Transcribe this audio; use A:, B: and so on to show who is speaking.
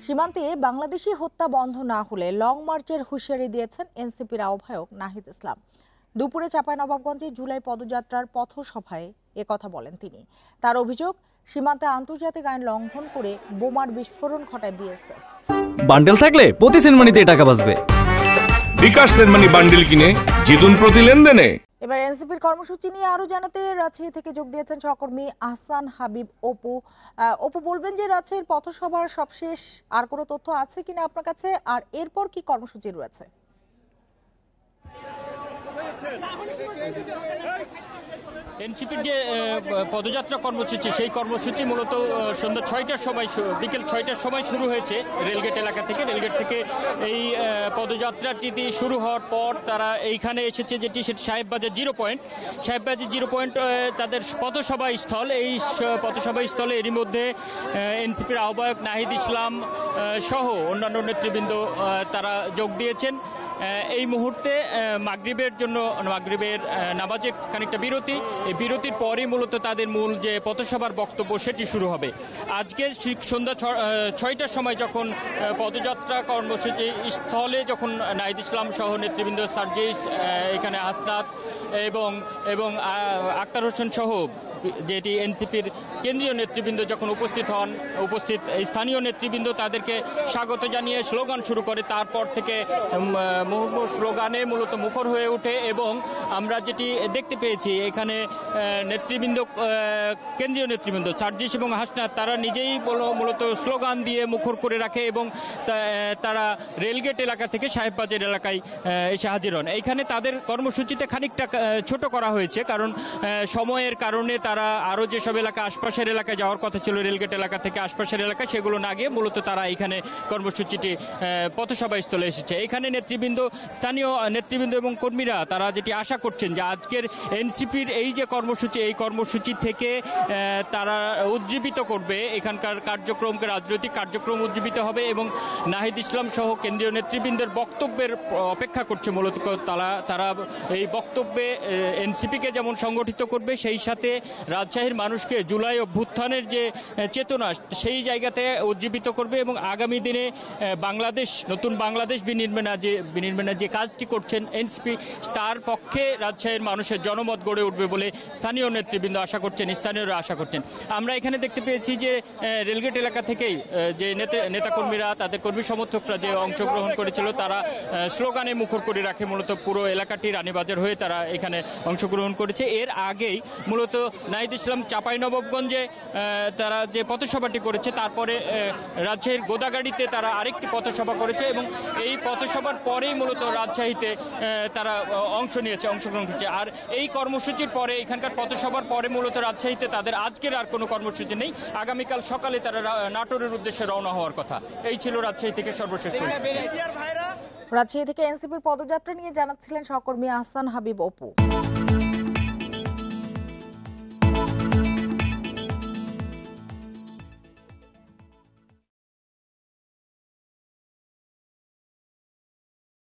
A: সীমান্তে বাংলাদেশি হত্যা বন্ধ না হলে লং মার্চের হুঁশিয়ারি দিয়েছেন এনসিপির আহ্বায়ক নাহিদ ইসলাম। দুপুরে চাঁপাইনবাবগঞ্জে জুলাই পদযাত্রার পথসভায় একথা বলেন তিনি। তার অভিযোগ, সীমান্তে আন্তর্জাতিক আইন লঙ্ঘন করে বোমার বিস্ফোরণ ঘটায় বিএসএফ।
B: বান্ডেল থাকলে প্রতি সেনমানিতে টাকা বাঁচবে।
C: বিকাশ সেনমানি বান্ডেল কিনে জিতুন প্রতি লেনদেনে।
A: এবার এনসিপির কর্মসূচি নিয়ে আরো জানাতে রাজশাহী থেকে যোগ দিয়েছেন সহকর্মী আহসান হাবিব অপু। অপু, বলবেন যে রাজশাহীর পথসভার সবশেষ আর কোনো তথ্য আছে কিনা আপনার কাছে, আর এরপর কি কর্মসূচি রয়েছে?
D: এনসিপির যে পদযাত্রা কর্মসূচি, সেই কর্মসূচি মূলত সন্ধ্যা 6টার সময়, বিকেল 6টার সময় শুরু হয়েছে রেলগেট এলাকা থেকে। রেলগেট থেকে এই পদযাত্রাটি শুরু হওয়ার পর তারা এইখানে এসেছে, যেটি সেটি Sahebbazar zero point. Sahebbazar zero point তাদের পথসভা স্থল। এই পথসভা স্থলে এরই মধ্যে এনসিপির আহ্বায়ক নাহিদ ইসলাম সহ অন্যান্য নেতৃবৃন্দ তারা যোগ দিয়েছেন। এই মুহূর্তে মাগরিবের নামাজের খানিকটা বিরতি। এই বিরতির পরই মূলত তাদের মূল যে পথসভার বক্তব্য সেটি শুরু হবে। আজকে ঠিক সন্ধ্যা 6টার সময় যখন পদযাত্রা কর্মসূচি স্থলে যখন নাহিদ ইসলাম সহ নেতৃবৃন্দ, সার্জিস, এখানে হাসনাত এবং আক্তার হোসেন সহ যেটি এনসিপির কেন্দ্রীয় নেতৃবৃন্দ যখন উপস্থিত স্থানীয় নেতৃবৃন্দ তাদেরকে স্বাগত জানিয়ে স্লোগান শুরু করে। তারপর থেকে মুহুর্মুহু স্লোগানে মূলত মুখর হয়ে ওঠে এবং আমরা যেটি দেখতে পেয়েছি এখানে কেন্দ্রীয় নেতৃবৃন্দ সার্জিস এবং হাসনাত তারা নিজেই মূলত স্লোগান দিয়ে মুখর করে রাখে এবং তারা রেলগেট এলাকা থেকে সাহেববাজার এলাকায় এসে হাজির হন। এইখানে তাদের কর্মসূচিতে খানিকটা ছোট করা হয়েছে, কারণ সময়ের কারণে তারা আরও যেসব এলাকা আশপাশের এলাকায় যাওয়ার কথা ছিল রেলগেট এলাকা থেকে আশপাশের এলাকায়, সেগুলো না গিয়ে মূলত তারা এখানে কর্মসূচিটি পথসভা স্থলে এসেছে। এখানে স্থানীয় নেতৃবৃন্দ এবং কর্মীরা তারা যেটি আশা করছেন যে আজকের এনসিপির এই যে কর্মসূচি, এই কর্মসূচি থেকে তারা উজ্জীবিত করবে এখানকার কার্যক্রমকে, রাজনৈতিক কার্যক্রম উজ্জীবিত হবে এবং নাহিদ ইসলাম সহ কেন্দ্রীয় নেতৃবৃন্দের বক্তব্যের অপেক্ষা করছে। মূলত তারা এই বক্তব্যে এনসিপিকে যেমন সংগঠিত করবে, সেই সাথে রাজশাহীর মানুষকে জুলাই অভ্যুত্থানের যে চেতনা সেই জায়গাতে উজ্জীবিত করবে এবং আগামী দিনে নতুন বাংলাদেশ বিনির্মাণের যে কাজটি করছেন এনসিপি, তার পক্ষে রাজশাহীর মানুষের জনমত গড়ে উঠবে বলে স্থানীয় নেতৃবৃন্দ আশা করছেন, স্থানীয়রা আশা করছেন। আমরা এখানে দেখতে পেয়েছি যে রেলগেট এলাকা থেকেই যে নেতাকর্মীরা, তাদের কর্মী সমর্থকরা যে অংশগ্রহণ করেছিল, তারা স্লোগানে মুখর করে রাখে মূলত পুরো এলাকাটি রানীবাজার হয়ে তারা এখানে অংশগ্রহণ করেছে। এর আগেই মূলত নাহিদ ইসলাম চাঁপাইনবাবগঞ্জে তারা যে পথসভাটি করেছে, তারপরে রাজশাহীর গোদাগাড়িতে তারা আরেকটি পথসভা করেছে এবং এই পথসভার পরেই মূলত রাজশাহীতে তারা অংশগ্রহণ করছে। আর এই কর্মসূচির পরে, এখানকার পথসভার পরে মূলত রাজশাহীতে তাদের আজকের আর কোনো কর্মসূচি নেই। আগামীকাল সকালে তারা নাটোরের উদ্দেশ্যে রওনা হওয়ার কথা। এই ছিল রাজশাহী থেকে সর্বশেষ পরিস্থিতি।
A: রাজশাহী থেকে এনসিপির পদযাত্রা নিয়ে জানাচ্ছিলেন সহকর্মী আহসান হাবিব অপু।